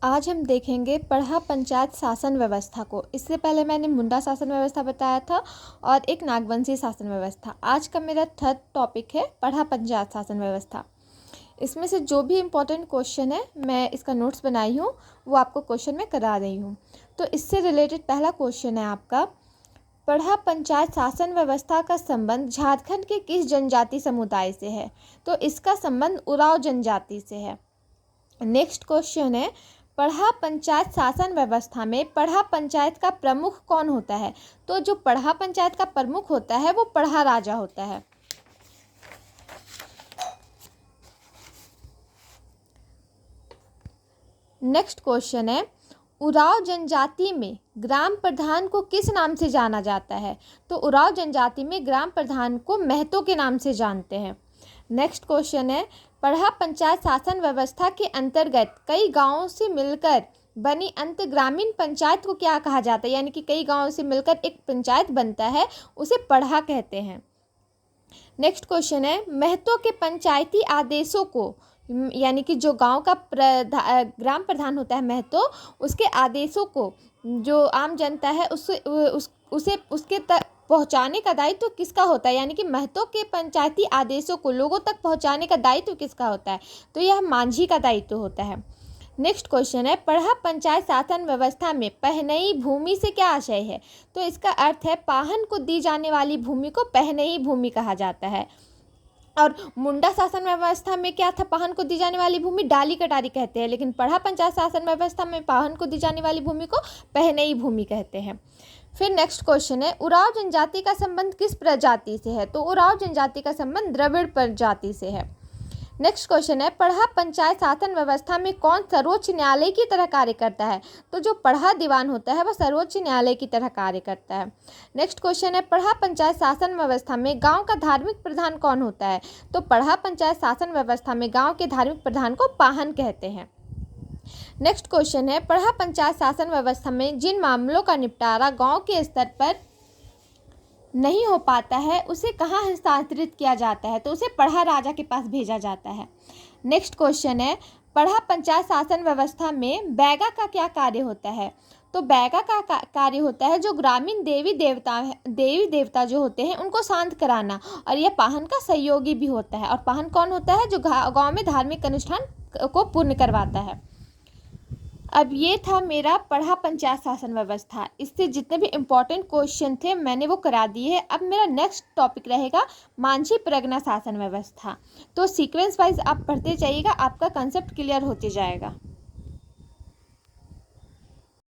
आज हम देखेंगे पढ़ा पंचायत शासन व्यवस्था को। इससे पहले मैंने मुंडा शासन व्यवस्था बताया था और एक नागवंशी शासन व्यवस्था। आज का मेरा थर्ड टॉपिक है पढ़ा पंचायत शासन व्यवस्था। इसमें से जो भी इम्पोर्टेंट क्वेश्चन है मैं इसका नोट्स बनाई हूँ, वो आपको क्वेश्चन में करा रही हूँ। तो इससे रिलेटेड पहला क्वेश्चन है आपका, पढ़ा पंचायत शासन व्यवस्था का संबंध झारखंड के किस जनजाति समुदाय से है? तो इसका संबंध उरांव जनजाति से है। नेक्स्ट क्वेश्चन है, पढ़ा पंचायत शासन व्यवस्था में पढ़ा पंचायत का प्रमुख कौन होता है? तो जो पढ़ा पंचायत का प्रमुख होता है वो पढ़ा राजा होता है। नेक्स्ट क्वेश्चन है, उरांव जनजाति में ग्राम प्रधान को किस नाम से जाना जाता है? तो उरांव जनजाति में ग्राम प्रधान को महतो के नाम से जानते हैं। नेक्स्ट क्वेश्चन है, पढ़ा पंचायत शासन व्यवस्था के अंतर्गत कई गांवों से मिलकर बनी अंत ग्रामीण पंचायत को क्या कहा जाता है? यानी कि कई गांवों से मिलकर एक पंचायत बनता है, उसे पढ़ा कहते हैं। नेक्स्ट क्वेश्चन है, महतो के पंचायती आदेशों को, यानी कि जो गांव का ग्राम प्रधान होता है महतो, उसके आदेशों को जो आम जनता है उसे उसके तक पहुंचाने का दायित्व किसका होता है? यानी कि महतो के पंचायती आदेशों को लोगों तक पहुंचाने का दायित्व किसका होता है? तो यह मांझी का दायित्व होता है। नेक्स्ट क्वेश्चन है, पढ़ा पंचायत शासन व्यवस्था में पहनई भूमि से क्या आशय है? तो इसका अर्थ है पाहन को दी जाने वाली भूमि को पहनई भूमि कहा जाता है। और मुंडा शासन व्यवस्था में क्या था? पाहन को दी जाने वाली भूमि डाली कटारी कहते हैं, लेकिन पढ़ा पंचायत शासन व्यवस्था में पाहन को दी जाने वाली भूमि को पहनई भूमि कहते हैं। फिर नेक्स्ट क्वेश्चन है, उरांव जनजाति का संबंध किस प्रजाति से है? तो उरांव जनजाति का संबंध द्रविड़ प्रजाति से है। नेक्स्ट क्वेश्चन है, पढ़ा पंचायत शासन व्यवस्था में कौन सर्वोच्च न्यायालय की तरह कार्य करता है? तो जो पढ़ा दीवान होता है वह सर्वोच्च न्यायालय की तरह कार्य करता है। नेक्स्ट क्वेश्चन है, पढ़ा पंचायत शासन व्यवस्था में गांव का धार्मिक प्रधान कौन होता है? तो पढ़ा पंचायत शासन व्यवस्था में गांव के धार्मिक प्रधान को पाहन कहते हैं। नेक्स्ट क्वेश्चन है, पढ़ा पंचायत शासन व्यवस्था में जिन मामलों का निपटारा गांव के स्तर पर नहीं हो पाता है उसे कहाँ हस्तांतरित किया जाता है? तो उसे पढ़ा राजा के पास भेजा जाता है। नेक्स्ट क्वेश्चन है, पढ़ा पंचायत शासन व्यवस्था में बैगा का क्या कार्य होता है? तो बैगा का कार्य होता है जो ग्रामीण देवी देवता जो होते हैं उनको शांत कराना, और यह पाहन का सहयोगी भी होता है। और पाहन कौन होता है? जो गांव में धार्मिक अनुष्ठान को पूर्ण करवाता है। अब ये था मेरा पढ़ा पंचायत शासन व्यवस्था। इससे जितने भी इम्पोर्टेंट क्वेश्चन थे मैंने वो करा दिए हैं। अब मेरा नेक्स्ट टॉपिक रहेगा मांझी परगना शासन व्यवस्था। तो सीक्वेंस वाइज आप पढ़ते जाइएगा, आपका कंसेप्ट क्लियर होते जाएगा।